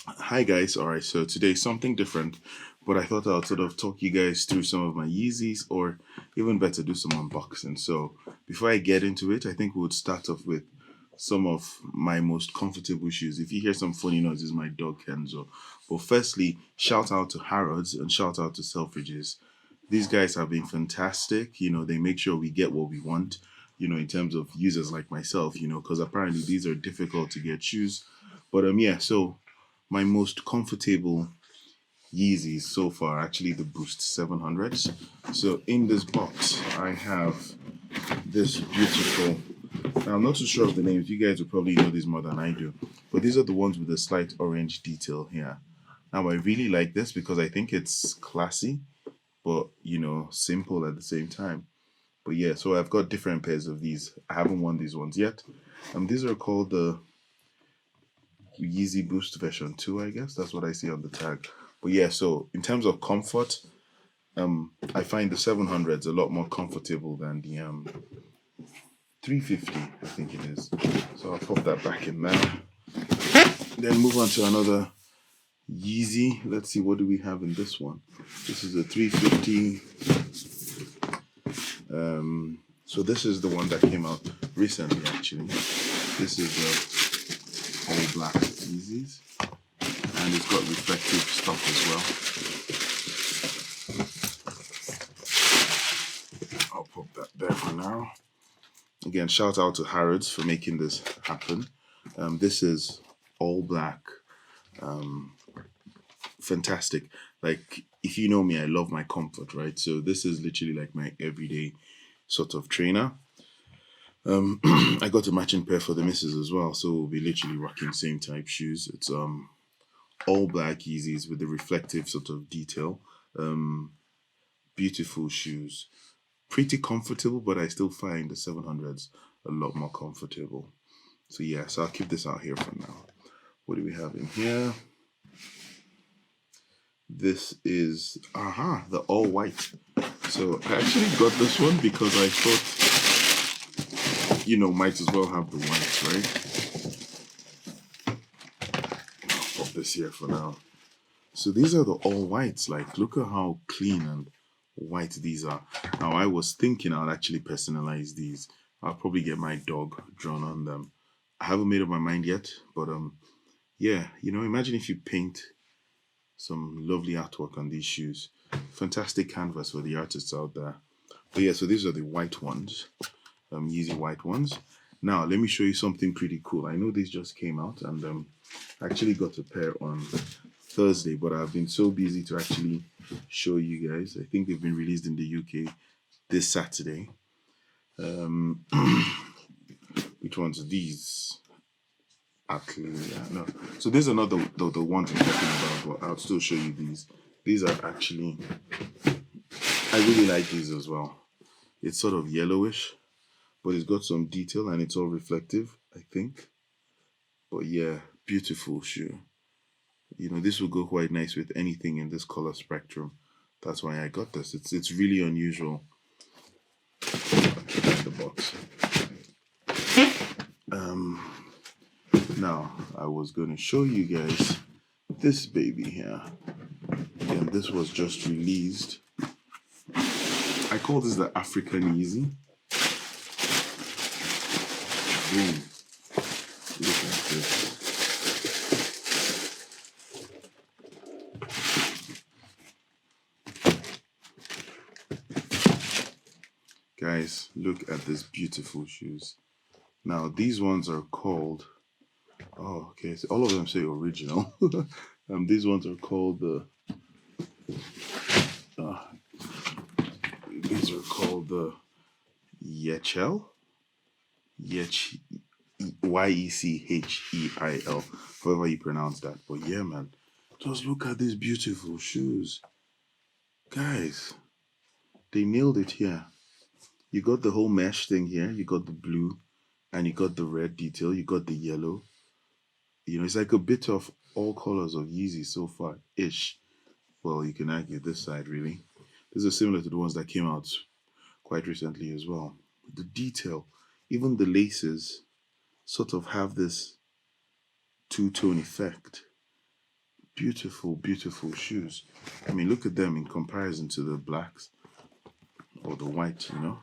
Hi guys, alright, so today something different, but I thought I'd sort of talk you guys through some of my Yeezys or even better do some unboxing. So before I get into it, I think we would start off with some of my most comfortable shoes. If you hear some funny noises, my dog Kenzo. But firstly, shout out to Harrods and shout out to Selfridges. These guys have been fantastic. They make sure we get what we want, in terms of users like myself, because apparently these are difficult to get shoes. But yeah, so my most comfortable Yeezys so far are actually the Boost 700s. So in this box, I have this beautiful. Now, I'm not too sure of the names. You guys will probably know this more than I do. But these are the ones with the slight orange detail here. Now, I really like this because I think it's classy, but simple at the same time. But yeah, so I've got different pairs of these. I haven't worn these ones yet. These are called the Yeezy Boost version 2, I guess. That's what I see on the tag. But yeah, so in terms of comfort, I find the 700s a lot more comfortable than the 350, I think it is. So I'll pop that back in now. Then move on to another Yeezy. Let's see, what do we have in this one? This is a 350. So this is the one that came out recently, actually. This is the all black Yeezys. And it's got reflective stuff as well. I'll pop that there for now. Again, shout out to Harrods for making this happen. This is all black, fantastic. Like, if you know me, I love my comfort, right? So this is literally like my everyday sort of trainer. I got a matching pair for the missus as well, so we'll be literally rocking same type shoes. It's all black Yeezys with the reflective sort of detail. Beautiful shoes, pretty comfortable, but I still find the 700s a lot more comfortable. So yeah, so I'll keep this out here for now. What do we have in here? This is the all white. So I actually got this one because I thought, might as well have the whites, right? I'll pop this here for now. So these are the all whites. Like, look at how clean and white these are. Now I was thinking I'll actually personalize these. I'll probably get my dog drawn on them. I haven't made up my mind yet, but yeah, imagine if you paint some lovely artwork on these shoes. Fantastic canvas for the artists out there. But yeah, so these are the white ones, Yeezy white ones. Now let me show you something pretty cool. I know these just came out, and I actually got a pair on Thursday, but I've been so busy to actually show you guys. I think they've been released in the UK this Saturday. Um, which ones are these? Actually, yeah, no. So these are not the ones I'm talking about, but I'll still show you these. These are actually, I really like these as well. It's sort of yellowish, but it's got some detail and it's all reflective, I think. But yeah, beautiful shoe. This will go quite nice with anything in this color spectrum. That's why I got this. It's really unusual. The box. Now I was gonna show you guys this baby here. And this was just released. I call this the African Yeezy. Boom. Look at this. Guys, look at these beautiful shoes. Now, these ones are called, oh, okay, so all of them say original. These ones are called uh, these are called the Yechel? Yech, Yechel, however you pronounce that. But yeah, man, just look at these beautiful shoes. Guys, they nailed it here. You got the whole mesh thing here. You got the blue and you got the red detail. You got the yellow. It's like a bit of all colors of Yeezy so far ish. Well, you can argue this side really. These are similar to the ones that came out quite recently as well. The detail, even the laces, sort of have this two-tone effect. Beautiful, beautiful shoes. I mean, look at them in comparison to the blacks or the white, you know?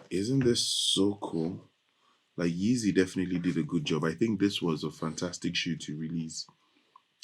Isn't this so cool? Like, Yeezy definitely did a good job. I think this was a fantastic shoe to release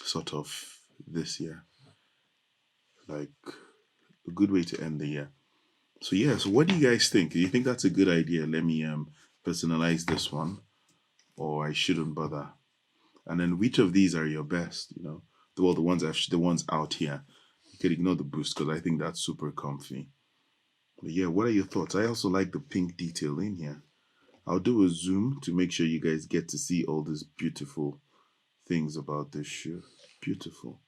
sort of this year. Like, a good way to end the year. So, yeah, so what do you guys think? Do you think that's a good idea? Let me personalize this one, or I shouldn't bother. And then which of these are your best? You know, well, the ones out here. You could ignore the boost because I think that's super comfy. But yeah, what are your thoughts? I also like the pink detail in here. I'll do a zoom to make sure you guys get to see all these beautiful things about this shoe. Beautiful.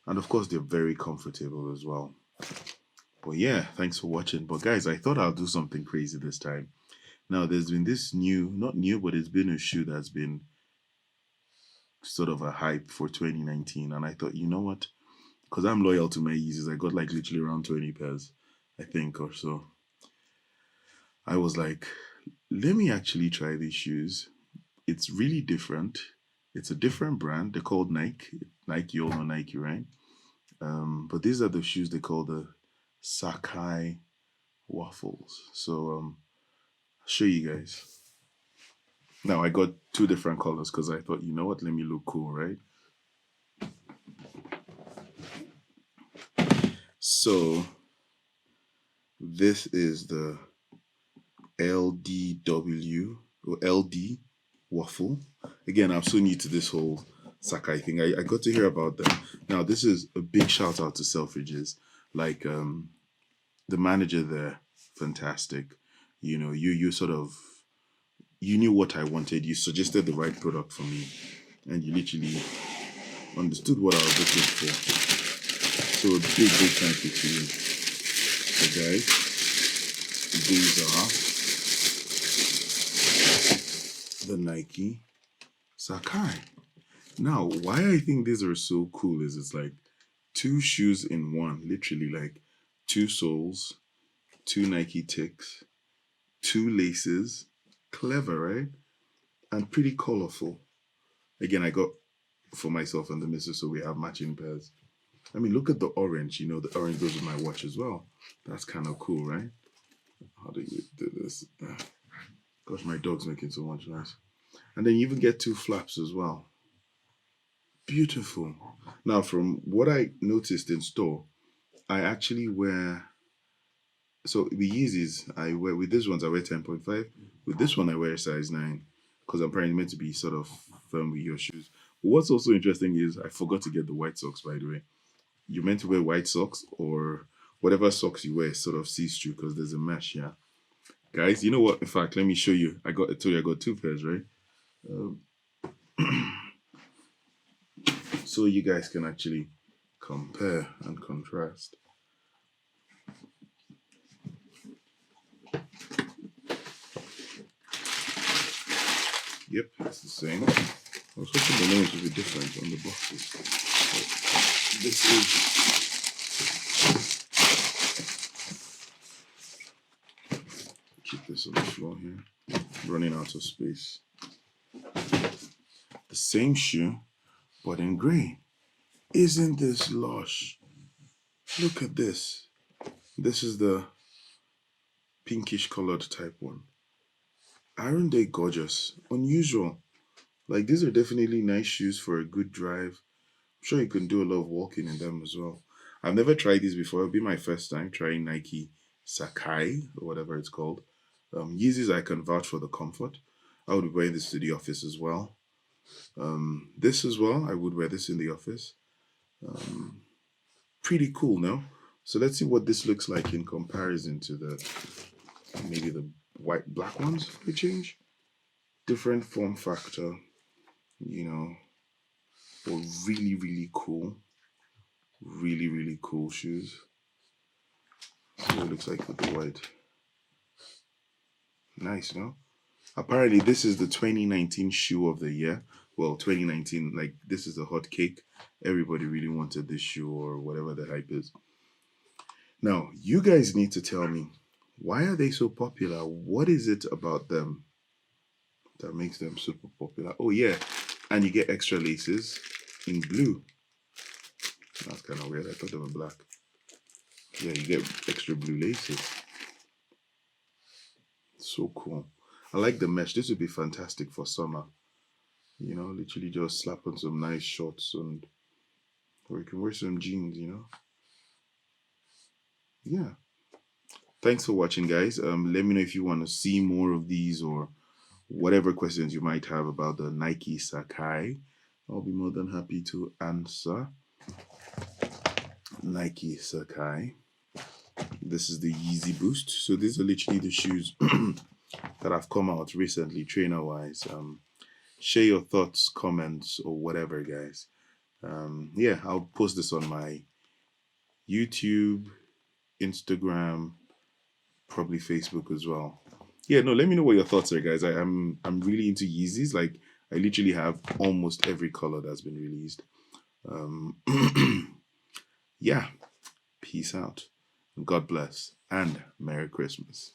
And of course, they're very comfortable as well. But yeah, thanks for watching. But guys, I thought I'll do something crazy this time. Now, there's been this new, not new, but it's been a shoe that's been sort of a hype for 2019. And I thought, you know what? Because I'm loyal to my Yeezys, I got like literally around 20 pairs, I think, or so. I was like, let me actually try these shoes. It's really different. It's a different brand. They're called Nike. Nike, you all know Nike, right? But these are the shoes they call the Sacai waffles. So I'll show you guys. Now I got two different colors because I thought, you know what, let me look cool, right? So this is the LDW or LD waffle. Again, I'm so new to this whole Sacai thing. I got to hear about them. Now, this is a big shout out to Selfridges. Like the manager there, fantastic. You know, you sort of you knew what I wanted. You suggested the right product for me, and you literally understood what I was looking for. So a big, big thank you to you. So guys, these are the Nike Sacai. Now, why I think these are so cool is it's like two shoes in one, literally like two soles, two Nike ticks, two laces. Clever, right? And pretty colorful. Again, I got for myself and the missus, so we have matching pairs. I mean, look at the orange. You know, the orange goes with my watch as well. That's kind of cool, right? How do you do this? Gosh, my dog's making so much noise. And then you even get two flaps as well. Beautiful. Now, from what I noticed in store, I actually wear. So with Yeezys, I wear with these ones I wear 10.5. With this one I wear size 9 because I'm probably meant to be sort of firm with your shoes. But what's also interesting is I forgot to get the white socks. By the way, you're meant to wear white socks or whatever socks you wear sort of sees through because there's a mesh here. Guys, you know what? In fact, let me show you. I told you I got two pairs, right? Um, so you guys can actually compare and contrast. Yep, it's the same. I was hoping the names would be different on the boxes. But this is keep this on the floor here. Running out of space. The same shoe, but in grey. Isn't this lush? Look at this. This is the pinkish colored type one. Aren't they gorgeous? Unusual. Like these are definitely nice shoes for a good drive. I'm sure you can do a lot of walking in them as well. I've never tried these before. It'll be my first time trying Nike Sacai or whatever it's called. Yeezys, I can vouch for the comfort. I would wear this to the office as well. This as well, I would wear this in the office. Um, Pretty cool, no? So let's see what this looks like in comparison to the maybe the white black ones we change. Different form factor, you know, but really, really cool. Really, really cool shoes. See what it looks like with the white. Nice, no? Apparently, this is the 2019 shoe of the year. Well, 2019, like this is a hot cake. Everybody really wanted this shoe or whatever the hype is. Now, you guys need to tell me, why are they so popular? What is it about them that makes them super popular? Oh, yeah. And you get extra laces in blue. That's kind of weird. I thought they were black. Yeah, you get extra blue laces. So cool. I like the mesh. This would be fantastic for summer. You know, literally just slap on some nice shorts and or you can wear some jeans, you know. Yeah. Thanks for watching, guys. Let me know if you want to see more of these or whatever questions you might have about the Nike Sacai. I'll be more than happy to answer. Nike Sacai. This is the Yeezy Boost. So these are literally the shoes that have come out recently, trainer wise. Share your thoughts, comments, or whatever, guys. Yeah, I'll post this on my YouTube, Instagram, probably Facebook as well. Yeah, no, let me know what your thoughts are, guys. I'm really into Yeezys. Like I literally have almost every color that's been released. Um, yeah, peace out. God bless and Merry Christmas.